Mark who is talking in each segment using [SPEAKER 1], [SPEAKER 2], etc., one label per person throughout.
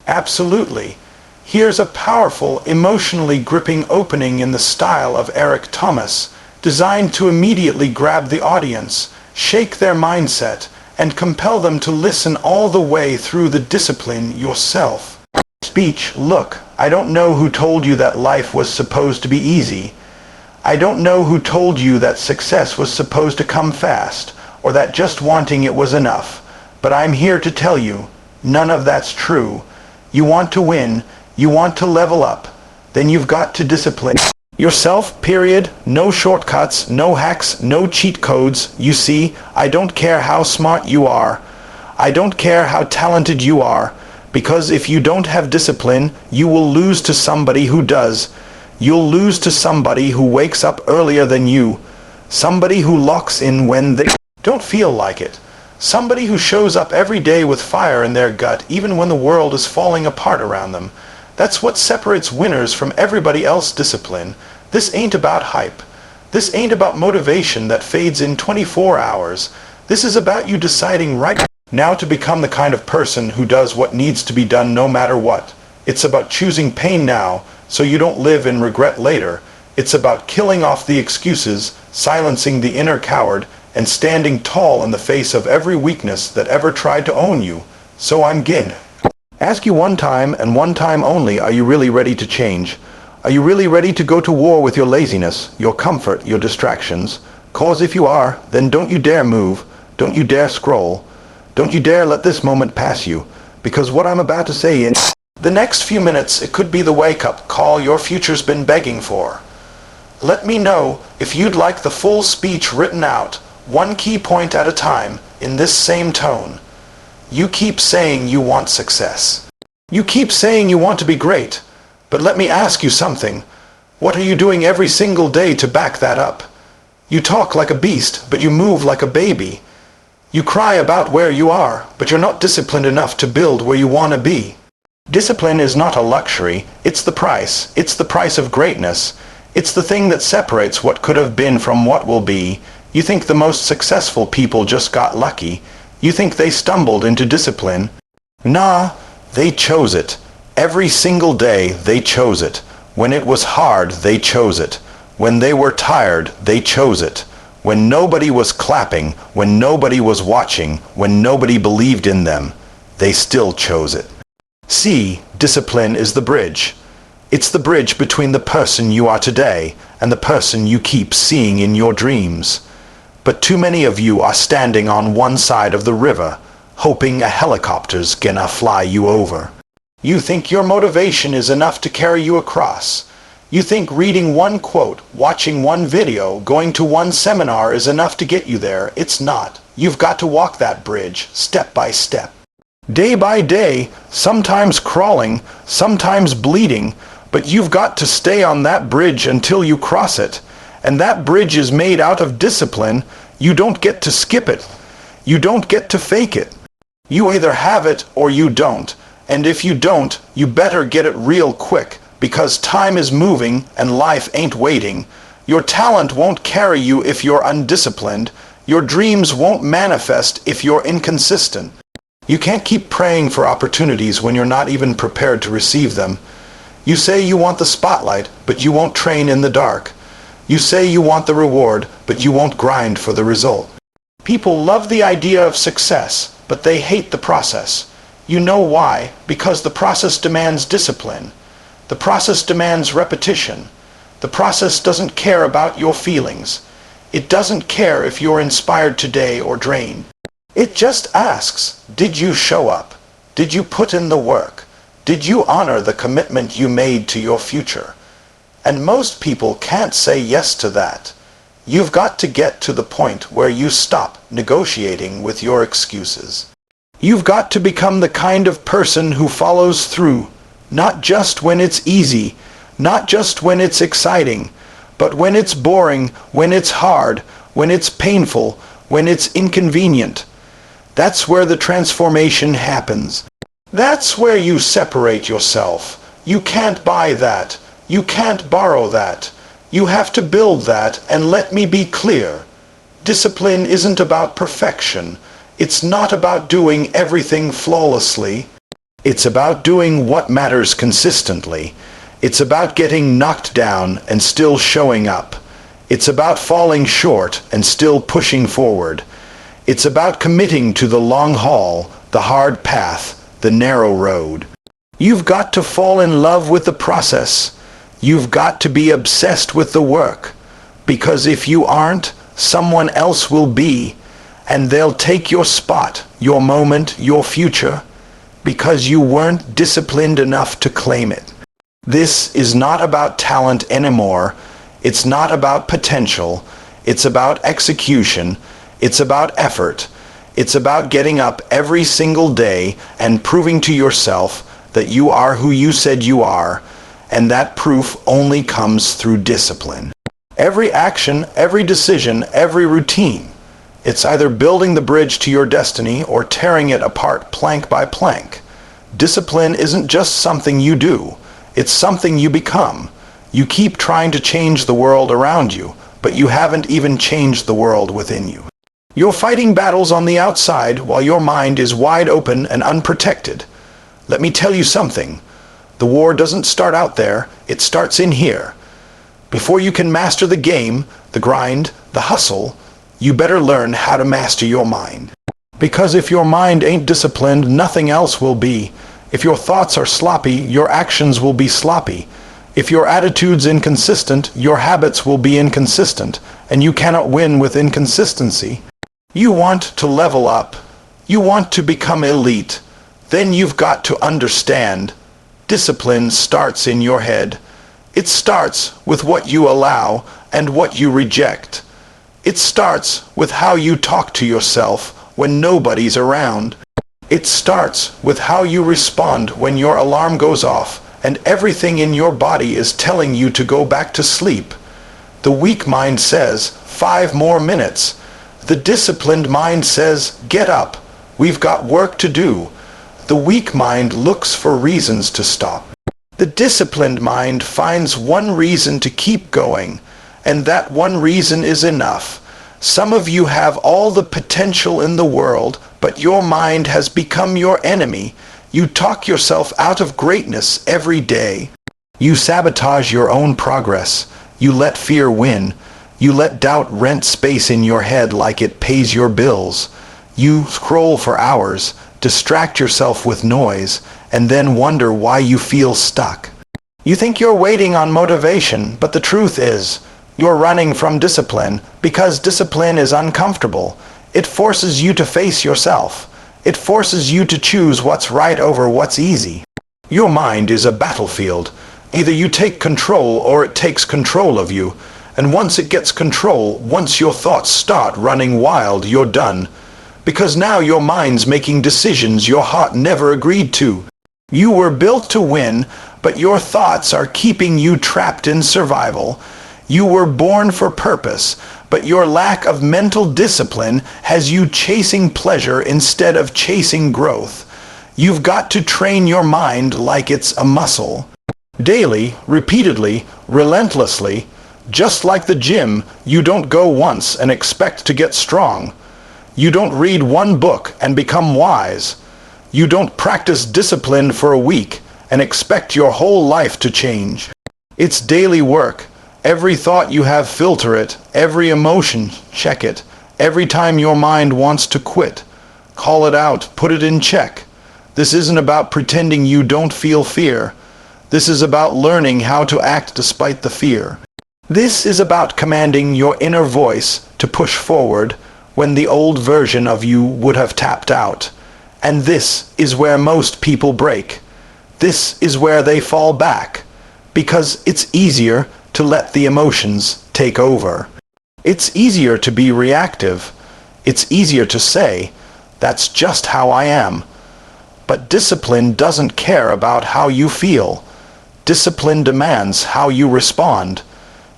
[SPEAKER 1] Absolutely. Here's a powerful, emotionally gripping opening in the style of Eric Thomas, designed to immediately grab the audience, shake their mindset, and compel them to listen all the way through the discipline yourself. Speech. Look, I don't know who told you that life was supposed to be easy. I don't know who told you that success was supposed to come fast, or that just wanting it was enough. But I'm here to tell you, none of that's true. You want to win, you want to level up, then you've got to discipline yourself, period. No shortcuts, no hacks, no cheat codes. You see, I don't care how smart you are. I don't care how talented you are, because if you don't have discipline, you will lose to somebody who does. You'll lose to somebody who wakes up earlier than you, somebody who locks in when they don't feel like it, somebody who shows up every day with fire in their gut even when the world is falling apart around them. That's what separates winners from everybody else's discipline. This ain't about hype. This ain't about motivation that fades in 24 hours. This is about you deciding right now to become the kind of person who does what needs to be done no matter what. It's about choosing pain now so you don't live in regret later. It's about killing off the excuses, silencing the inner coward, and standing tall in the face of every weakness that ever tried to own you. So I'm Gin. Ask you one time, and one time only, are you really ready to change? Are you really ready to go to war with your laziness, your comfort, your distractions? 'Cause if you are, then don't you dare move, don't you dare scroll, don't you dare let this moment pass you, because what I'm about to say in the next few minutes, it could be the wake-up call your future's been begging for. Let me know if you'd like the full speech written out, one key point at a time, in this same tone. You keep saying you want success. You keep saying you want to be great. But let me ask you something. What are you doing every single day to back that up? You talk like a beast, but you move like a baby. You cry about where you are, but you're not disciplined enough to build where you want to be. Discipline is not a luxury. It's the price. It's the price of greatness. It's the thing that separates what could have been from what will be. You think the most successful people just got lucky. You think they stumbled into discipline. Nah, they chose it. Every single day they chose it. When it was hard, they chose it. When they were tired, they chose it. When nobody was clapping, when nobody was watching, when nobody believed in them, they still chose it. See, discipline is the bridge. It's the bridge between the person you are today and the person you keep seeing in your dreams. But too many of you are standing on one side of the river, hoping a helicopter's gonna fly you over. You think your motivation is enough to carry you across. You think reading one quote, watching one video, going to one seminar is enough to get you there. It's not. You've got to walk that bridge, step by step. Day by day, sometimes crawling, sometimes bleeding, but you've got to stay on that bridge until you cross it. And that bridge is made out of discipline. You don't get to skip it. You don't get to fake it. You either have it or you don't. And if you don't, you better get it real quick, because time is moving and life ain't waiting. Your talent won't carry you if you're undisciplined. Your dreams won't manifest if you're inconsistent. You can't keep praying for opportunities when you're not even prepared to receive them. You say you want the spotlight, but you won't train in the dark. You say you want the reward, but you won't grind for the result. People love the idea of success, but they hate the process. You know why? Because the process demands discipline. The process demands repetition. The process doesn't care about your feelings. It doesn't care if you're inspired today or drained. It just asks, did you show up? Did you put in the work? Did you honor the commitment you made to your future? And most people can't say yes to that. You've got to get to the point where you stop negotiating with your excuses. You've got to become the kind of person who follows through, not just when it's easy, not just when it's exciting, but when it's boring, when it's hard, when it's painful, when it's inconvenient. That's where the transformation happens. That's where you separate yourself. You can't buy that. You can't borrow that. You have to build that, and let me be clear. Discipline isn't about perfection. It's not about doing everything flawlessly. It's about doing what matters consistently. It's about getting knocked down and still showing up. It's about falling short and still pushing forward. It's about committing to the long haul, the hard path, the narrow road. You've got to fall in love with the process. You've got to be obsessed with the work. Because if you aren't, someone else will be, and they'll take your spot, your moment, your future, because you weren't disciplined enough to claim it. This is not about talent anymore. It's not about potential. It's about execution. It's about effort. It's about getting up every single day and proving to yourself that you are who you said you are, and that proof only comes through discipline. Every action, every decision, every routine, it's either building the bridge to your destiny or tearing it apart plank by plank. Discipline isn't just something you do, it's something you become. You keep trying to change the world around you, but you haven't even changed the world within you. You're fighting battles on the outside while your mind is wide open and unprotected. Let me tell you something. The war doesn't start out there, it starts in here. Before you can master the game, the grind, the hustle, you better learn how to master your mind. Because if your mind ain't disciplined, nothing else will be. If your thoughts are sloppy, your actions will be sloppy. If your attitude's inconsistent, your habits will be inconsistent, and you cannot win with inconsistency. You want to level up. You want to become elite. Then you've got to understand. Discipline starts in your head. It starts with what you allow and what you reject. It starts with how you talk to yourself when nobody's around. It starts with how you respond when your alarm goes off and everything in your body is telling you to go back to sleep. The weak mind says, 5 more minutes. The disciplined mind says, get up. We've got work to do. The weak mind looks for reasons to stop. The disciplined mind finds one reason to keep going, and that one reason is enough. Some of you have all the potential in the world, but your mind has become your enemy. You talk yourself out of greatness every day. You sabotage your own progress. You let fear win. You let doubt rent space in your head like it pays your bills. You scroll for hours, distract yourself with noise, and then wonder why you feel stuck. You think you're waiting on motivation, but the truth is, you're running from discipline because discipline is uncomfortable. It forces you to face yourself. It forces you to choose what's right over what's easy. Your mind is a battlefield. Either you take control or it takes control of you. And once it gets control, once your thoughts start running wild, you're done. Because now your mind's making decisions your heart never agreed to. You were built to win, but your thoughts are keeping you trapped in survival. You were born for purpose, but your lack of mental discipline has you chasing pleasure instead of chasing growth. You've got to train your mind like it's a muscle. Daily, repeatedly, relentlessly. Just like the gym, you don't go once and expect to get strong. You don't read one book and become wise. You don't practice discipline for a week and expect your whole life to change. It's daily work. Every thought you have, filter it. Every emotion, check it. Every time your mind wants to quit, call it out, put it in check. This isn't about pretending you don't feel fear. This is about learning how to act despite the fear. This is about commanding your inner voice to push forward when the old version of you would have tapped out. And this is where most people break. This is where they fall back, because it's easier to let the emotions take over. It's easier to be reactive. It's easier to say, that's just how I am. But discipline doesn't care about how you feel. Discipline demands how you respond.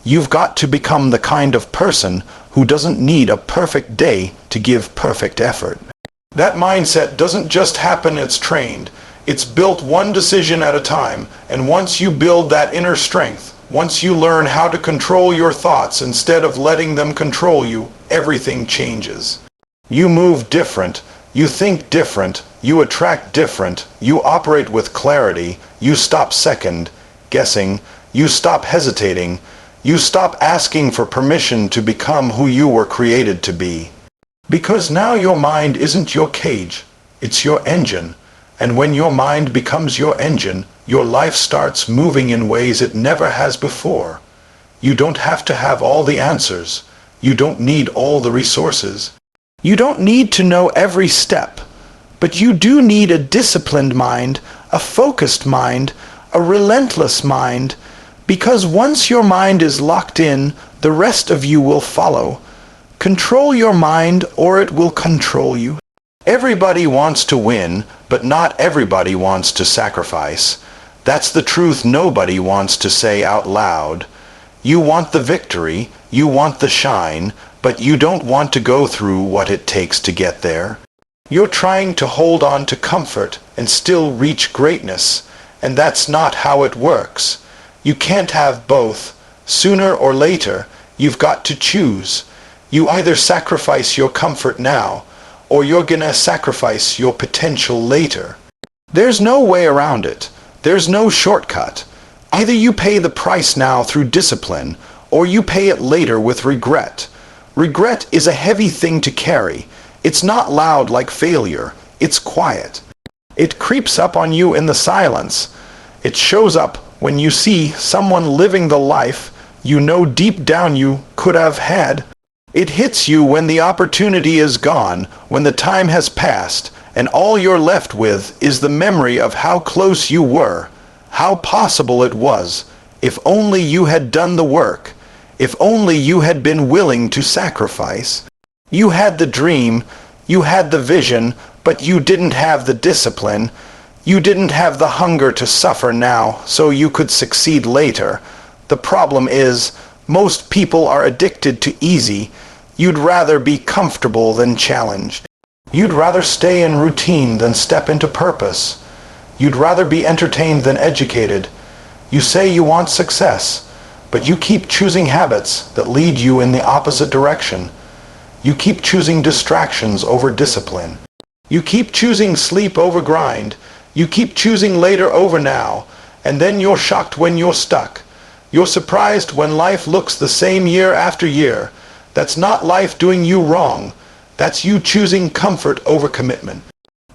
[SPEAKER 1] You've got to become the kind of person who doesn't need a perfect day to give perfect effort. That mindset doesn't just happen, it's trained. It's built one decision at a time, and once you build that inner strength, once you learn how to control your thoughts instead of letting them control you, everything changes. You move different, you think different, You attract different. You operate with clarity. You stop second guessing. You stop hesitating. You stop asking for permission to become who you were created to be. Because now your mind isn't your cage, it's your engine. And when your mind becomes your engine, your life starts moving in ways it never has before. You don't have to have all the answers. You don't need all the resources. You don't need to know every step. But you do need a disciplined mind, a focused mind, a relentless mind, because once your mind is locked in, the rest of you will follow. Control your mind or it will control you. Everybody wants to win, but not everybody wants to sacrifice. That's the truth nobody wants to say out loud. You want the victory, you want the shine, but you don't want to go through what it takes to get there. You're trying to hold on to comfort and still reach greatness, and that's not how it works. You can't have both. Sooner or later, you've got to choose. You either sacrifice your comfort now, or you're gonna sacrifice your potential later. There's no way around it. There's no shortcut. Either you pay the price now through discipline, or you pay it later with regret. Regret is a heavy thing to carry. It's not loud like failure. It's quiet. It creeps up on you in the silence. It shows up when you see someone living the life you know deep down you could have had. It hits you when the opportunity is gone, when the time has passed, and all you're left with is the memory of how close you were, how possible it was, if only you had done the work, if only you had been willing to sacrifice. You had the dream, you had the vision, but you didn't have the discipline. You didn't have the hunger to suffer now so you could succeed later. The problem is, most people are addicted to easy. You'd rather be comfortable than challenged. You'd rather stay in routine than step into purpose. You'd rather be entertained than educated. You say you want success, but you keep choosing habits that lead you in the opposite direction. You keep choosing distractions over discipline. You keep choosing sleep over grind. You keep choosing later over now, and then you're shocked when you're stuck. You're surprised when life looks the same year after year. That's not life doing you wrong. That's you choosing comfort over commitment.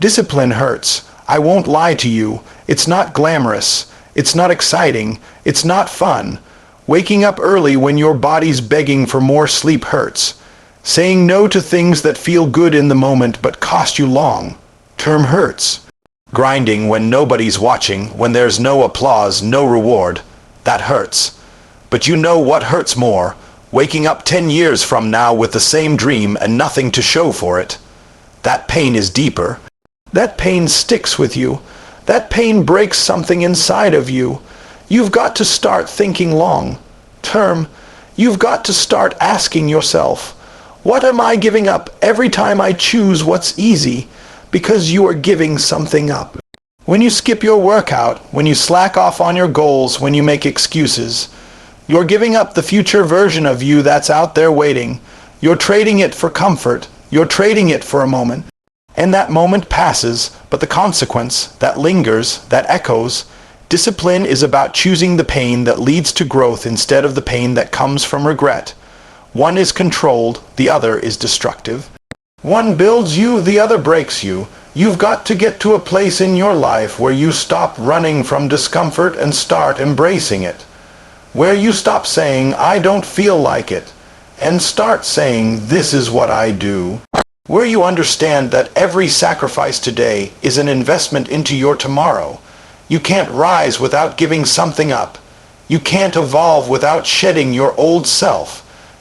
[SPEAKER 1] Discipline hurts. I won't lie to you. It's not glamorous. It's not exciting. It's not fun. Waking up early when your body's begging for more sleep hurts. Saying no to things that feel good in the moment but cost you long-term hurts. Grinding when nobody's watching, when there's no applause, no reward. That hurts. But you know what hurts more? Waking up 10 years from now with the same dream and nothing to show for it. That pain is deeper. That pain sticks with you. That pain breaks something inside of you. You've got to start thinking long-term. You've got to start asking yourself, what am I giving up every time I choose what's easy? Because you are giving something up. When you skip your workout, when you slack off on your goals, when you make excuses, you're giving up the future version of you that's out there waiting. You're trading it for comfort. You're trading it for a moment. And that moment passes, but the consequence, that lingers, that echoes. Discipline is about choosing the pain that leads to growth instead of the pain that comes from regret. One is controlled, the other is destructive. One builds you, the other breaks you. You've got to get to a place in your life where you stop running from discomfort and start embracing it. Where you stop saying, I don't feel like it, and start saying, this is what I do. Where you understand that every sacrifice today is an investment into your tomorrow. You can't rise without giving something up. You can't evolve without shedding your old self.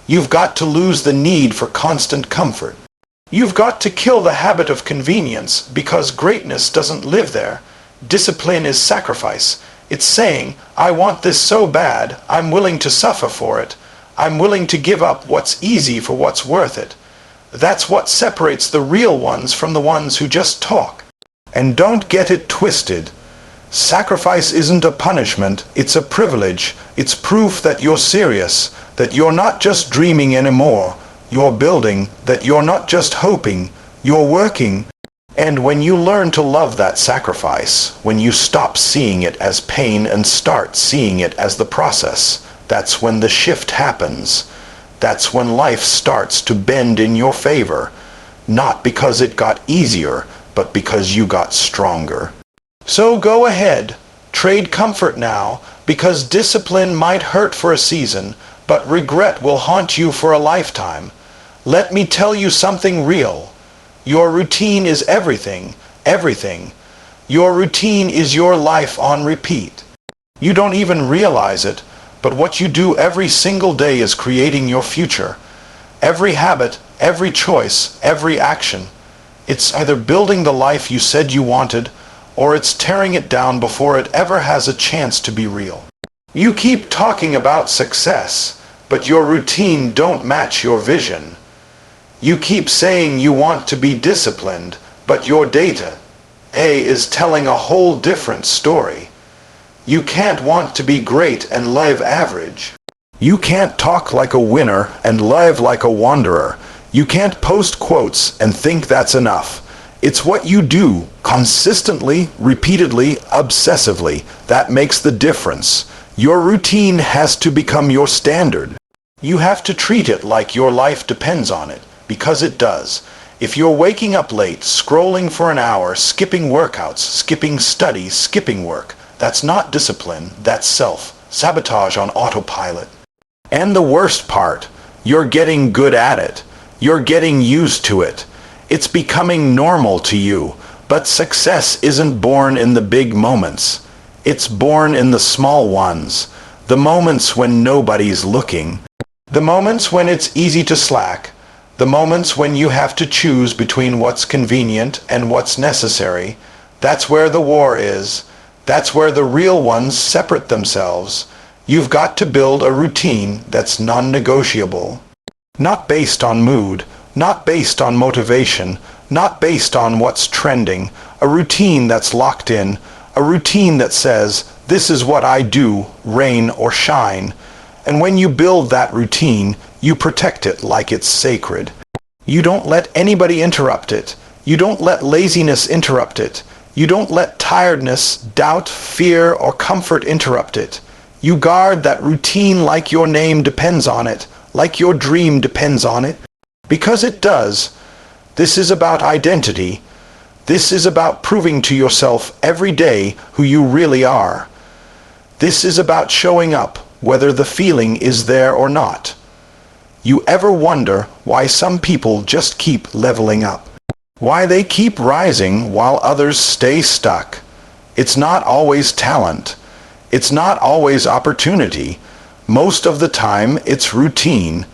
[SPEAKER 1] You've got to lose the need for constant comfort. You've got to kill the habit of convenience because greatness doesn't live there. Discipline is sacrifice. It's saying, I want this so bad, I'm willing to suffer for it. I'm willing to give up what's easy for what's worth it. That's what separates the real ones from the ones who just talk. And don't get it twisted. Sacrifice isn't a punishment, it's a privilege. It's proof that you're serious, that you're not just dreaming anymore. You're building, that you're not just hoping, you're working. And when you learn to love that sacrifice, when you stop seeing it as pain and start seeing it as the process, that's when the shift happens. That's when life starts to bend in your favor, not because it got easier, but because you got stronger. So go ahead, trade comfort now, because discipline might hurt for a season, but regret will haunt you for a lifetime. Let me tell you something real. Your routine is everything, everything. Your routine is your life on repeat. You don't even realize it, but what you do every single day is creating your future. Every habit, every choice, every action. It's either building the life you said you wanted, or it's tearing it down before it ever has a chance to be real. You keep talking about success, but your routine don't match your vision. You keep saying you want to be disciplined, but your data, is telling a whole different story. You can't want to be great and live average. You can't talk like a winner and live like a wanderer. You can't post quotes and think that's enough. It's what you do, consistently, repeatedly, obsessively, that makes the difference. Your routine has to become your standard. You have to treat it like your life depends on it, because it does. If you're waking up late, scrolling for an hour, skipping workouts, skipping studies, skipping work, that's not discipline, that's self-sabotage on autopilot. And the worst part, you're getting good at it. You're getting used to it. It's becoming normal to you. But success isn't born in the big moments. It's born in the small ones. The moments when nobody's looking. The moments when it's easy to slack. The moments when you have to choose between what's convenient and what's necessary. That's where the war is. That's where the real ones separate themselves. You've got to build a routine that's non-negotiable. Not based on mood, not based on motivation, not based on what's trending. A routine that's locked in. A routine that says, this is what I do, rain or shine. And when you build that routine, you protect it like it's sacred. You don't let anybody interrupt it. You don't let laziness interrupt it. You don't let tiredness, doubt, fear, or comfort interrupt it. You guard that routine like your name depends on it, like your dream depends on it. Because it does. This is about identity. This is about proving to yourself every day who you really are. This is about showing up, whether the feeling is there or not. You ever wonder why some people just keep leveling up? Why they keep rising while others stay stuck? It's not always talent. It's not always opportunity. Most of the time, it's routine.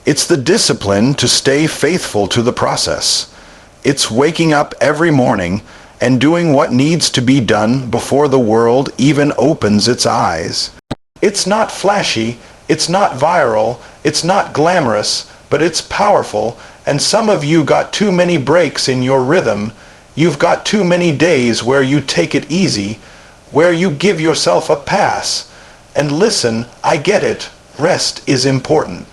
[SPEAKER 1] It's the discipline to stay faithful to the process. It's waking up every morning and doing what needs to be done before the world even opens its eyes. It's not flashy, it's not viral, it's not glamorous, but it's powerful, and some of you got too many breaks in your rhythm. You've got too many days where you take it easy, where you give yourself a pass. And listen, I get it, rest is important.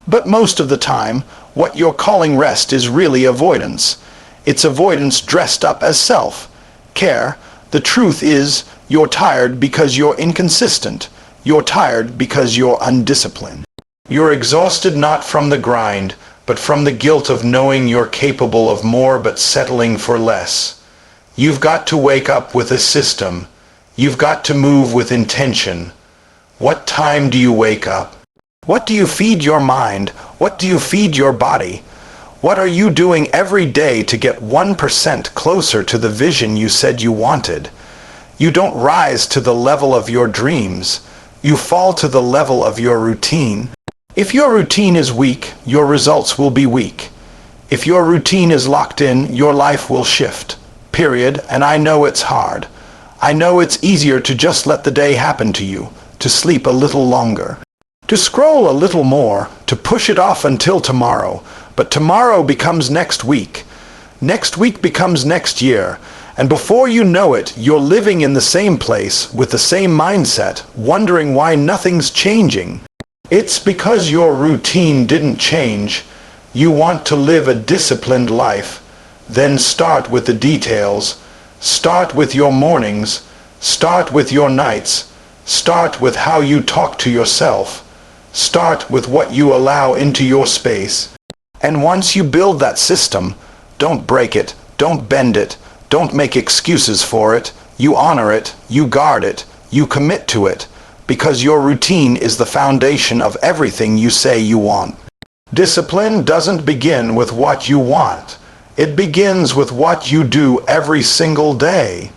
[SPEAKER 1] But most of the time, what you're calling rest is really avoidance. It's avoidance dressed up as self-care. The truth is, you're tired because you're inconsistent. You're tired because you're undisciplined. You're exhausted not from the grind, but from the guilt of knowing you're capable of more but settling for less. You've got to wake up with a system. You've got to move with intention. What time do you wake up? What do you feed your mind? What do you feed your body? What are you doing every day to get 1% closer to the vision you said you wanted? You don't rise to the level of your dreams. You fall to the level of your routine. If your routine is weak, your results will be weak. If your routine is locked in, your life will shift. Period. And I know it's hard. I know it's easier to just let the day happen to you, to sleep a little longer, to scroll a little more, to push it off until tomorrow. But tomorrow becomes next week. Next week becomes next year. And before you know it, you're living in the same place with the same mindset, wondering why nothing's changing. It's because your routine didn't change. You want to live a disciplined life. Then start with the details. Start with your mornings. Start with your nights. Start with how you talk to yourself. Start with what you allow into your space. And once you build that system, don't break it, don't bend it, don't make excuses for it. You honor it, you guard it, you commit to it, because your routine is the foundation of everything you say you want. Discipline doesn't begin with what you want. It begins with what you do every single day.